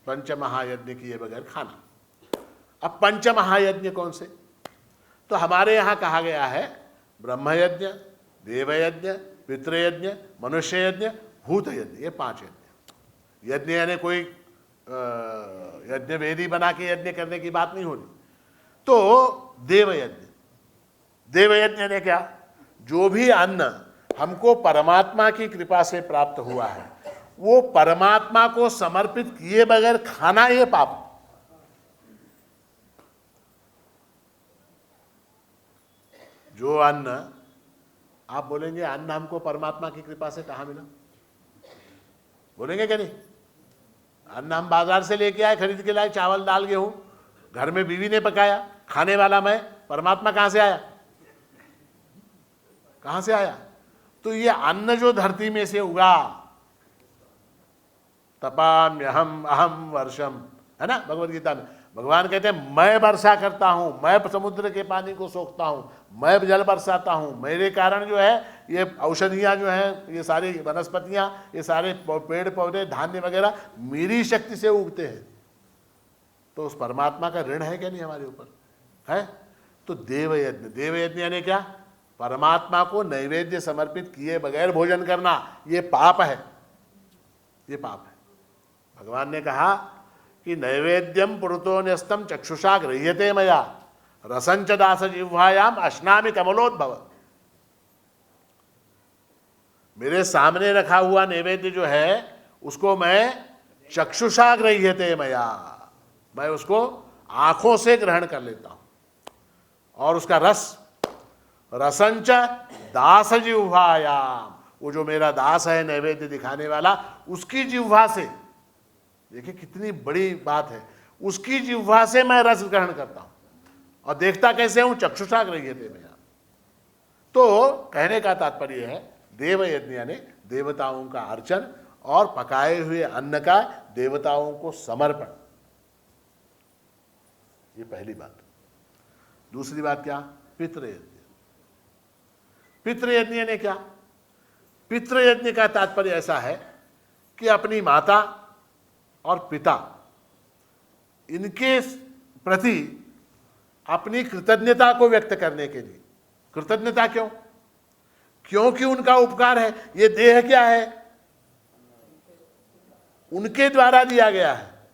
पंचमहायज्ञ किए बगैर खाना। अब पंचमहायज्ञ कौन से? तो हमारे यहाँ कहा गया है ब्रह्मयज्ञ, देवयज्ञ, पितृयज्ञ, मनुष्य यज्ञ, भूत यज्ञ, ये 5 यज्ञ। यज्ञ यानी कोई यज्ञ वेदी बना के यज्ञ करने की बात नहीं होनी। तो देवयज्ञ, देवयज्ञ यानी क्या? जो भी अन्न हमको परमात्मा की कृपा से प्राप्त हुआ है वो परमात्मा को समर्पित किए बगैर खाना, ये पाप। जो अन्न, आप बोलेंगे अन्न हमको परमात्मा की कृपा से कहाँ मिला? बोलेंगे क्या नहीं? अन्न हम बाजार से लेके आए, खरीद के लाए, चावल दाल गेहूं, घर में बीवी ने पकाया, खाने वाला मैं, परमात्मा कहाँ से आया? कहाँ से आया? तो ये अन्न जो धरती में से उगा, तपाम्यहम अहम वर्षम, है ना भगवद गीता में। भगवान कहते हैं मैं वर्षा करता हूं, मैं समुद्र के पानी को सोखता हूं, मैं जल बरसाता हूं, मेरे कारण जो है ये औषधियां जो हैं, ये सारी वनस्पतियां, ये सारे पेड़ पौधे, धान्य वगैरह मेरी शक्ति से उगते हैं। तो उस परमात्मा का ऋण है क्या नहीं हमारे ऊपर? है। तो देवयज्ञ, देवयज्ञ यानी क्या? परमात्मा को नैवेद्य समर्पित किए बगैर भोजन करना, ये पाप है, ये पाप है। भगवान ने कहा कि नैवेद्यम पुरुतो न्यस्तम चक्षुषा गृह्यते मया रसंच दास जिह्वायाम अश्नामि कमलोद्भव। मेरे सामने रखा हुआ नैवेद्य जो है उसको मैं चक्षुषा गृह्यते मया, मैं उसको आंखों से ग्रहण कर लेता हूं, और उसका रस, रसंच दास जिह्वायाम, वो जो मेरा दास है नैवेद्य दिखाने वाला, उसकी जिह्वा से, देखिए कितनी बड़ी बात है, उसकी जिह्वा से मैं रस ग्रहण करता हूं। और देखता कैसे हूं? चक्षुषा गृह्यते मया। तो कहने का तात्पर्य है देवयज्ञ यानी देवताओं का अर्चन और पकाए हुए अन्न का देवताओं को समर्पण, ये पहली बात। दूसरी बात क्या? पितृयज्ञ। पितृयज्ञ यानी क्या? पितृयज्ञ का तात्पर्य ऐसा है कि अपनी माता और पिता, इनके प्रति अपनी कृतज्ञता को व्यक्त करने के लिए। कृतज्ञता क्यों? क्योंकि उनका उपकार है। ये देह क्या है? उनके द्वारा दिया गया है,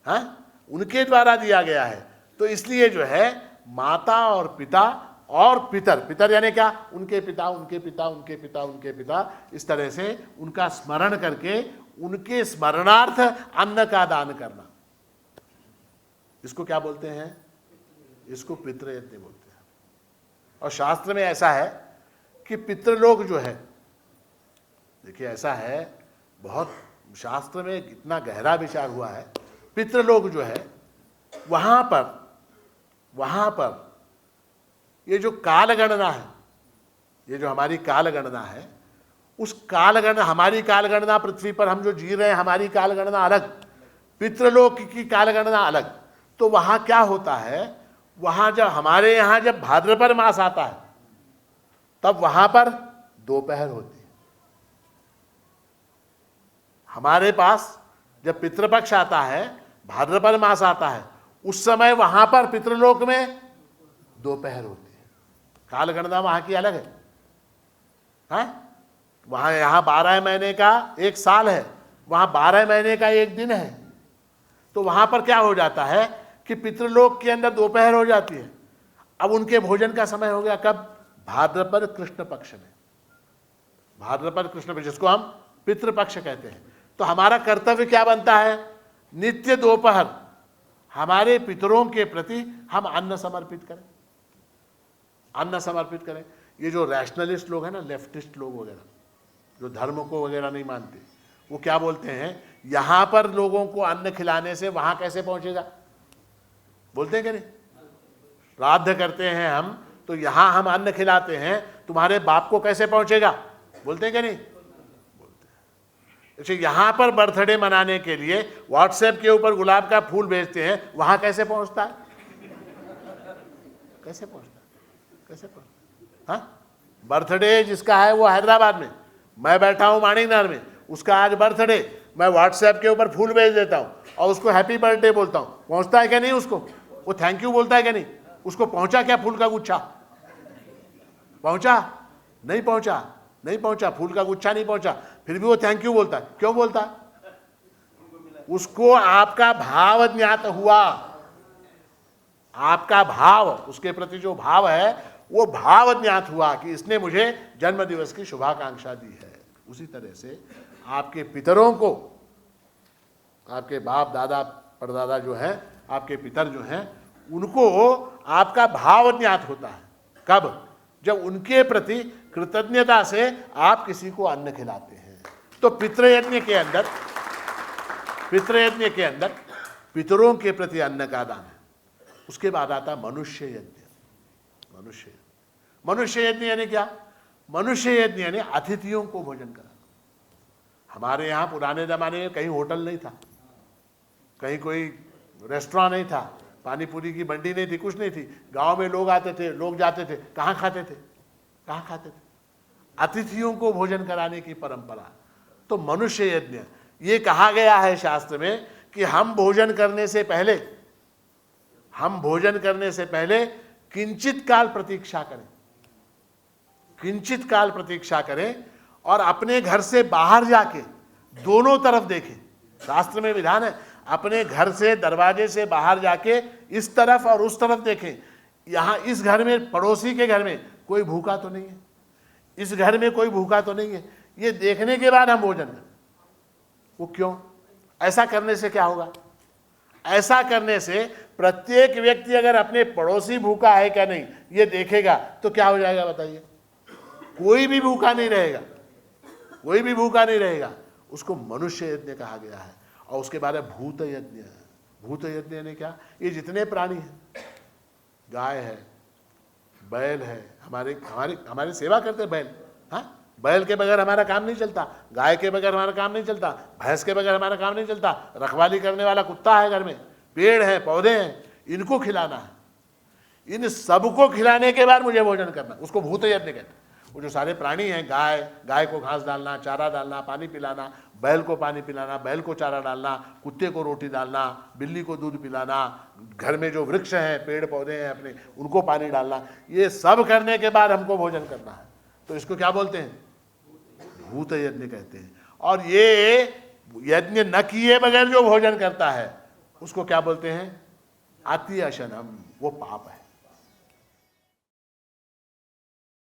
हाँ, उनके द्वारा दिया गया है। तो इसलिए जो है माता और पिता और पितर, पितर यानी क्या? उनके पिता, उनके पिता, उनके पिता, उनके पिता, इस तरह से उनका स्मरण करके उनके स्मरणार्थ अन्न का दान करना, इसको क्या बोलते हैं? इसको पितृयज्ञ बोलते हैं। और शास्त्र में ऐसा है कि पितृलोक जो है, देखिए ऐसा है, बहुत शास्त्र में इतना गहरा विचार हुआ है। पितृलोक जो है वहां पर ये जो कालगणना है, ये जो हमारी कालगणना है, उस कालगणना, हमारी कालगणना पृथ्वी पर हम जो जी रहे हैं, हमारी कालगणना अलग, पितृलोक की कालगणना अलग। तो वहां क्या होता है? वहां जब हमारे यहां जब भाद्रपद मास आता है तब वहां पर दोपहर होती है। हमारे पास जब पितृपक्ष आता है, भाद्रपद मास आता है, उस समय वहां पर पितृलोक में दोपहर होती है। कालगणना वहां की अलग है, हाँ? वहां यहां 12 महीने का एक साल है, वहां 12 महीने का एक दिन है। तो वहां पर क्या हो जाता है कि पितृलोक के अंदर दोपहर हो जाती है। अब उनके भोजन का समय हो गया कब? भाद्रपद कृष्ण पक्ष में। भाद्रपद कृष्ण पक्ष, जिसको हम पितृपक्ष कहते हैं। तो हमारा कर्तव्य क्या बनता है? नित्य दोपहर हमारे पितरों के प्रति हम अन्न समर्पित करें, अन्न समर्पित करें। ये जो रैशनलिस्ट लोग हैं ना, लेफ्टिस्ट लोग वगैरह, जो धर्म को वगैरह नहीं मानते, वो क्या बोलते हैं? यहां पर लोगों को अन्न खिलाने से वहां कैसे पहुंचेगा? बोलते हैं कि नहीं? श्राद्ध करते हैं हम, तो यहां हम अन्न खिलाते हैं, तुम्हारे बाप को कैसे पहुंचेगा? बोलते हैं कि नहीं? बोलते हैं। अच्छा, यहां पर बर्थडे मनाने के लिए व्हाट्सएप के ऊपर गुलाब का फूल भेजते हैं, वहां कैसे पहुंचता है? कैसे पहुंचता है? कैसे पहुंचता है? हाँ, बर्थडे जिसका है वो हैदराबाद में, मैं बैठा हूं माणिकनगर में, उसका आज बर्थडे, मैं व्हाट्सएप के ऊपर फूल भेज देता हूँ और उसको हैप्पी बर्थडे बोलता हूँ, पहुँचता है क्या नहीं उसको? वो थैंक यू बोलता है क्या नहीं? उसको पहुँचा क्या फूल का गुच्छा? पहुँचा? नहीं पहुँचा, नहीं पहुँचा, फूल का गुच्छा नहीं पहुँचा, फिर भी वो थैंक यू बोलता है। क्यों बोलता है? उसको आपका भाव ज्ञात हुआ, आपका भाव, उसके प्रति जो भाव है वो भाव ज्ञात हुआ कि इसने मुझे जन्म दिवस की शुभाकांक्षा दी है। उसी तरह से आपके पितरों को, आपके बाप दादा परदादा जो है, आपके पितर जो हैं, उनको आपका भाव ज्ञात होता है। कब? जब उनके प्रति कृतज्ञता से आप किसी को अन्न खिलाते हैं। तो पितृयज्ञ के अंदर पितरों के प्रति अन्न का दान है। उसके बाद आता मनुष्य यज्ञ। मनुष्य यज्ञ यानी क्या? मनुष्य यज्ञ यानी अतिथियों को भोजन कराना। हमारे यहाँ पुराने जमाने में कहीं होटल नहीं था, कहीं कोई रेस्टोरेंट नहीं था, पानी पूरी की बंडी नहीं थी, कुछ नहीं थी। गांव में लोग आते थे, लोग जाते थे, कहाँ खाते थे? अतिथियों को भोजन कराने की परंपरा। तो मनुष्य यज्ञ, ये कहा गया है शास्त्र में कि हम भोजन करने से पहले किंचित काल प्रतीक्षा करें और अपने घर से बाहर जाके दोनों तरफ देखें। शास्त्र में विधान है, अपने घर से, दरवाजे से बाहर जाके इस तरफ और उस तरफ देखें। यहाँ इस घर में, पड़ोसी के घर में कोई भूखा तो नहीं है, इस घर में कोई भूखा तो नहीं है। ये देखने के बाद हम भोजन करें। वो क्यों? ऐसा करने से क्या होगा? ऐसा करने से प्रत्येक व्यक्ति अगर अपने पड़ोसी भूखा है क्या नहीं ये देखेगा तो क्या हो जाएगा बताइए? कोई भी भूखा नहीं रहेगा। उसको मनुष्य यज्ञ कहा गया है। और उसके बाद भूत यज्ञ है। भूत यज्ञ यानी क्या? ये जितने प्राणी हैं, गाय है, बैल है, हमारी सेवा करते बैल। हाँ, बैल के बगैर हमारा काम नहीं चलता, गाय के बगैर हमारा काम नहीं चलता, भैंस के बगैर हमारा काम नहीं चलता, रखवाली करने वाला कुत्ता है घर में, पेड़ है, पौधे हैं, इनको खिलाना है। इन सबको खिलाने के बाद मुझे भोजन करना, उसको भूत यज्ञ कहते हैं। वो जो सारे प्राणी हैं, गाय को घास डालना, चारा डालना, पानी पिलाना, बैल को पानी पिलाना, बैल को चारा डालना, कुत्ते को रोटी डालना, बिल्ली को दूध पिलाना, घर में जो वृक्ष हैं, पेड़ पौधे हैं अपने, उनको पानी डालना, ये सब करने के बाद हमको भोजन करना है। तो इसको क्या बोलते हैं? भूत यज्ञ कहते हैं। और ये यज्ञ न किए बगैर जो भोजन करता है उसको क्या बोलते हैं? अति अशनम। वो पाप है।